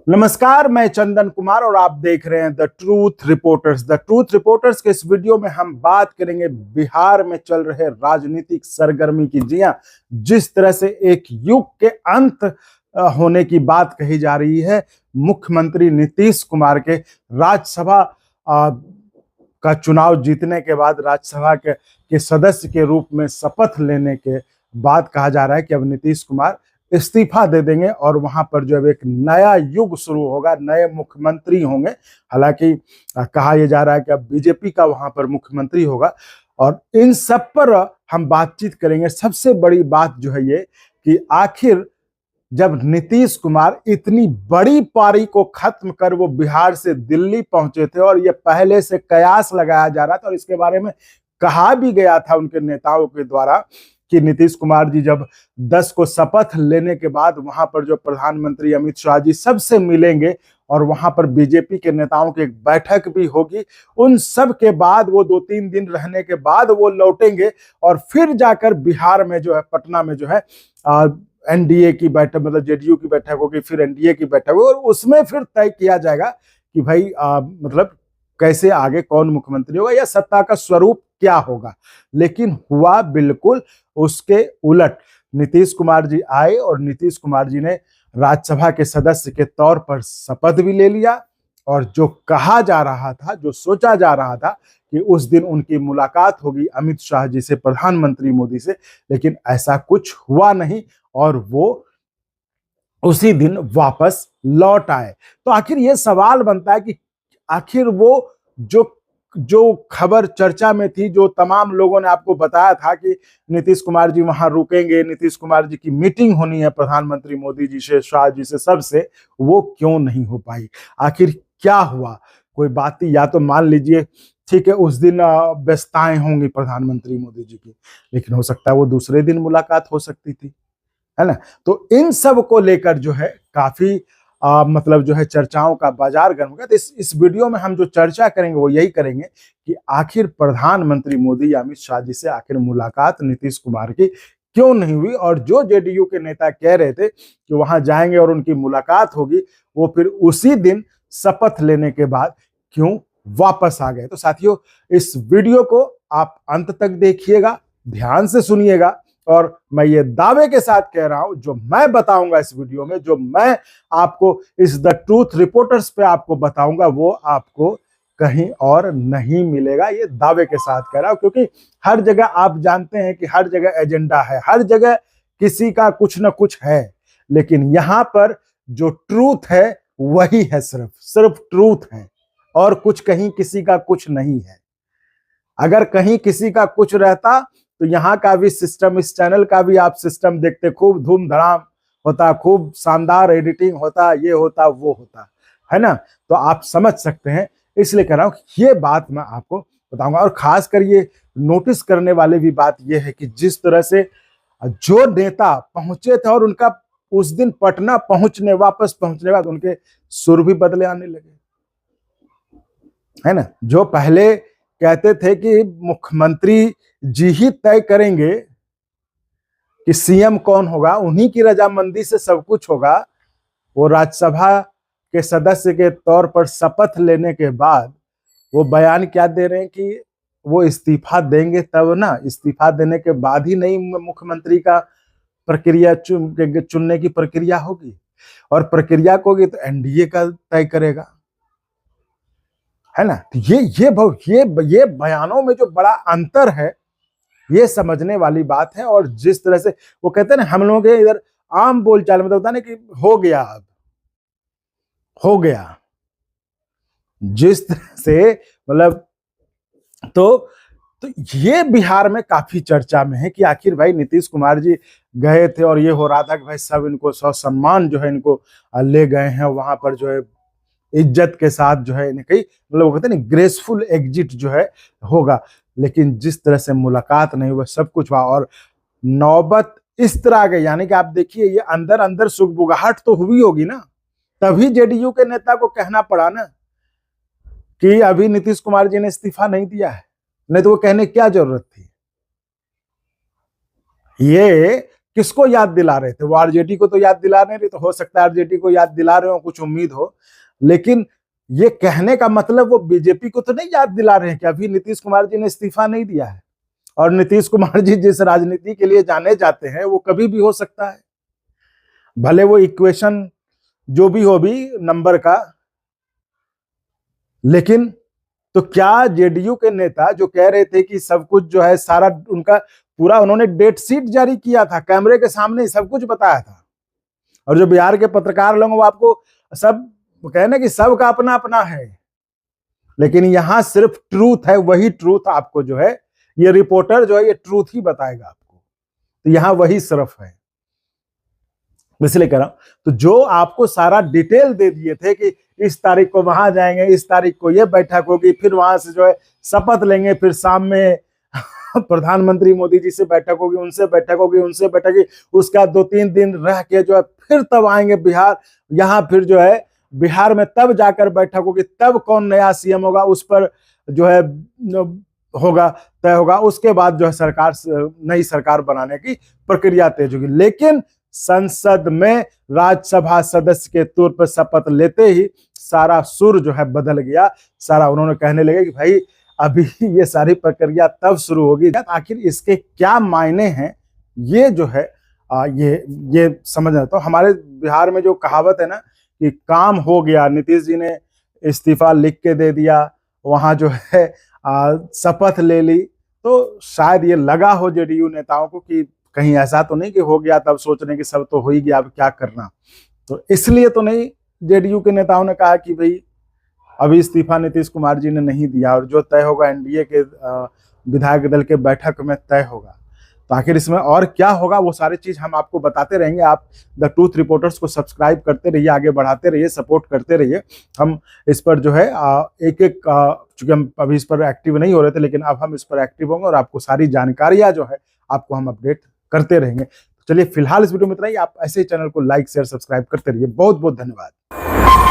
नमस्कार, मैं चंदन कुमार और आप देख रहे हैं the truth reporters. The truth reporters के इस वीडियो में हम बात करेंगे बिहार में चल रहे राजनीतिक सरगर्मी की। जी हां, जिस तरह से एक युग के अंत होने की बात कही जा रही है। मुख्यमंत्री नीतीश कुमार के राज्यसभा का चुनाव जीतने के बाद राज्यसभा के सदस्य के रूप में शपथ लेने के बाद कहा जा रहा है कि अब नीतीश कुमार इस्तीफा दे देंगे और वहां पर जो है एक नया युग शुरू होगा, नए मुख्यमंत्री होंगे। हालांकि कहा यह जा रहा है कि अब बीजेपी का वहां पर मुख्यमंत्री होगा और इन सब पर हम बातचीत करेंगे। सबसे बड़ी बात जो है ये कि आखिर जब नीतीश कुमार इतनी बड़ी पारी को खत्म कर वो बिहार से दिल्ली पहुंचे थे और ये पहले से कयास लगाया जा रहा था और इसके बारे में कहा भी गया था उनके नेताओं के द्वारा कि नीतीश कुमार जी जब 10 को शपथ लेने के बाद वहां पर जो प्रधानमंत्री अमित शाह जी सबसे मिलेंगे और वहां पर बीजेपी के नेताओं की एक बैठक भी होगी। उन सब के बाद वो 2-3 दिन रहने के बाद वो लौटेंगे और फिर जाकर बिहार में जो है पटना में जो है एनडीए की बैठक, मतलब जेडीयू की बैठक होगी, फिर एनडीए की बैठक होगी और उसमें फिर तय किया जाएगा कि भाई मतलब कैसे आगे कौन मुख्यमंत्री होगा या सत्ता का स्वरूप क्या होगा। लेकिन हुआ बिल्कुल उसके उलट। नीतीश कुमार जी आए और नीतीश कुमार जी ने राज्यसभा के सदस्य के तौर पर शपथ भी ले लिया और जो कहा जा रहा था, जो सोचा जा रहा था कि उस दिन उनकी मुलाकात होगी अमित शाह जी से, प्रधानमंत्री मोदी से, लेकिन ऐसा कुछ हुआ नहीं और वो उसी दिन वापस लौट आए। तो आखिर ये सवाल बनता है कि आखिर वो जो जो खबर चर्चा में थी, जो तमाम लोगों ने आपको बताया था कि नीतीश कुमार जी वहां रुकेंगे, नीतीश कुमार जी की मीटिंग होनी है प्रधानमंत्री मोदी जी से, शाह जी से, सबसे, वो क्यों नहीं हो पाई? आखिर क्या हुआ? कोई बात, या तो मान लीजिए ठीक है उस दिन व्यस्तताएं होंगी प्रधानमंत्री मोदी जी की, लेकिन हो सकता है वो दूसरे दिन मुलाकात हो सकती थी, है ना। तो इन सब को लेकर जो है काफी मतलब जो है चर्चाओं का बाजार गर्म होगा। तो इस वीडियो में हम जो चर्चा करेंगे वो यही करेंगे कि आखिर प्रधानमंत्री मोदी या अमित शाह जी से आखिर मुलाकात नीतीश कुमार की क्यों नहीं हुई और जो जेडीयू के नेता कह रहे थे कि वहां जाएंगे और उनकी मुलाकात होगी, वो फिर उसी दिन शपथ लेने के बाद क्यों वापस आ गए। तो साथियों, इस वीडियो को आप अंत तक देखिएगा, ध्यान से सुनिएगा और मैं ये दावे के साथ कह रहा हूं, जो मैं बताऊंगा इस वीडियो में, जो मैं आपको इस द ट्रूथ रिपोर्टर्स पे आपको बताऊंगा, वो आपको कहीं और नहीं मिलेगा। ये दावे के साथ कह रहा हूं क्योंकि हर जगह आप जानते हैं कि हर जगह एजेंडा है, हर जगह किसी का कुछ ना कुछ है, लेकिन यहां पर जो ट्रूथ है वही है, सिर्फ ट्रूथ है और कुछ कहीं किसी का कुछ नहीं है। अगर कहीं किसी का कुछ रहता तो यहाँ का भी सिस्टम, इस चैनल का भी आप सिस्टम देखते, खूब धूम धड़ाम होता, खूब शानदार एडिटिंग होता, ये होता वो होता, है ना। तो आप समझ सकते हैं, इसलिए कह रहा हूं ये बात मैं आपको बताऊंगा। और खासकर ये नोटिस करने वाले भी बात ये है कि जिस तरह से जो नेता पहुंचे थे और उनका उस दिन पटना पहुंचने, वापस पहुंचने बाद उनके सुर भी बदले आने लगे, है ना। जो पहले कहते थे कि मुख्यमंत्री जी ही तय करेंगे कि सीएम कौन होगा, उन्हीं की रजामंदी से सब कुछ होगा, वो राज्यसभा के सदस्य के तौर पर शपथ लेने के बाद वो बयान क्या दे रहे हैं कि वो इस्तीफा देंगे, तब ना, इस्तीफा देने के बाद ही नहीं मुख्यमंत्री का प्रक्रिया चुनने की प्रक्रिया होगी और प्रक्रिया को होगी तो एनडीए का तय करेगा, है ना। तो ये बयानों में जो बड़ा अंतर है, ये समझने वाली बात है। और जिस तरह से वो कहते हैं ना, हम लोगों के इधर आम बोलचाल में तो होता है ना कि हो गया, अब हो गया, जिस तरह से मतलब तो ये बिहार में काफी चर्चा में है कि आखिर भाई नीतीश कुमार जी गए थे और ये हो रहा था कि भाई सब इनको सम्मान जो है इनको ले गए हैं, वहां पर जो है इज्जत के साथ जो है इनकी, मतलब वो कहते हैं ना ग्रेसफुल एग्जिट जो है होगा। लेकिन जिस तरह से मुलाकात नहीं हुआ, सब कुछ हुआ और नौबत इस तरह आ गई, यानी कि आप देखिए ये अंदर अंदर सुगबुगाहट तो हुई होगी ना, तभी जेडीयू के नेता को कहना पड़ा ना कि अभी नीतीश कुमार जी ने इस्तीफा नहीं दिया है, नहीं तो वो कहने क्या जरूरत थी। ये किसको याद दिला रहे थे? वो आरजेडी को तो याद दिला नहीं रहे, तो हो सकता है आरजेडी को याद दिला रहे हो, कुछ उम्मीद हो, लेकिन ये कहने का मतलब वो बीजेपी को तो नहीं याद दिला रहे हैं कि अभी नीतीश कुमार जी ने इस्तीफा नहीं दिया है। और नीतीश कुमार जी जिस राजनीति के लिए जाने जाते हैं वो कभी भी हो सकता है, भले वो इक्वेशन जो भी हो भी नंबर का। लेकिन तो क्या जेडीयू के नेता जो कह रहे थे कि सब कुछ जो है सारा उनका पूरा, उन्होंने डेट शीट जारी किया था, कैमरे के सामने सब कुछ बताया था, और जो बिहार के पत्रकार लोग वो आपको सब कहने कि सबका अपना अपना है, लेकिन यहां सिर्फ ट्रूथ है, वही ट्रूथ आपको जो है ये रिपोर्टर जो है ये ट्रूथ ही बताएगा आपको, तो यहां वही सिर्फ है, इसलिए कह रहा हूं। तो जो आपको सारा डिटेल दे दिए थे कि इस तारीख को वहां जाएंगे, इस तारीख को ये बैठक होगी, फिर वहां से जो है शपथ लेंगे, फिर शाम में प्रधानमंत्री मोदी जी से बैठक होगी, उनसे बैठक होगी, उनसे बैठक होगी, उसका 2-3 दिन रह के जो है फिर तब आएंगे बिहार, यहाँ फिर जो है बिहार में तब जाकर बैठक होगी, तब कौन नया सीएम होगा उस पर जो है होगा तय होगा, उसके बाद जो है सरकार नई सरकार बनाने की प्रक्रिया तेज होगी। लेकिन संसद में राज्यसभा सदस्य के तौर पर शपथ लेते ही सारा सुर जो है बदल गया, सारा उन्होंने कहने लगे कि भाई अभी ये सारी प्रक्रिया तब शुरू होगी, आखिर इसके क्या मायने हैं ये जो है ये समझना। तो हमारे बिहार में जो कहावत है ना कि काम हो गया, नीतीश जी ने इस्तीफा लिख के दे दिया, वहां जो है शपथ ले ली, तो शायद ये लगा हो जेडीयू नेताओं को कि कहीं ऐसा तो नहीं कि हो गया तब सोच रहे कि सब तो हो ही गया, अब क्या करना। तो इसलिए तो नहीं जेडीयू के नेताओं ने कहा कि भाई अभी इस्तीफा नीतीश कुमार जी ने नहीं दिया, और जो तय होगा एनडीए के विधायक दल के बैठक में तय होगा। तो आखिर इसमें और क्या होगा वो सारी चीज हम आपको बताते रहेंगे। आप द ट्रूथ रिपोर्टर्स को सब्सक्राइब करते रहिए, आगे बढ़ाते रहिए, सपोर्ट करते रहिए। हम इस पर जो है एक एक चूंकि हम अभी इस पर एक्टिव नहीं हो रहे थे, लेकिन अब हम इस पर एक्टिव होंगे और आपको सारी जानकारियां जो है आपको हम अपडेट करते रहेंगे। चलिए फिलहाल इस वीडियो में इतना ही। आप ऐसे ही चैनल को लाइक शेयर सब्सक्राइब करते रहिए। बहुत बहुत धन्यवाद।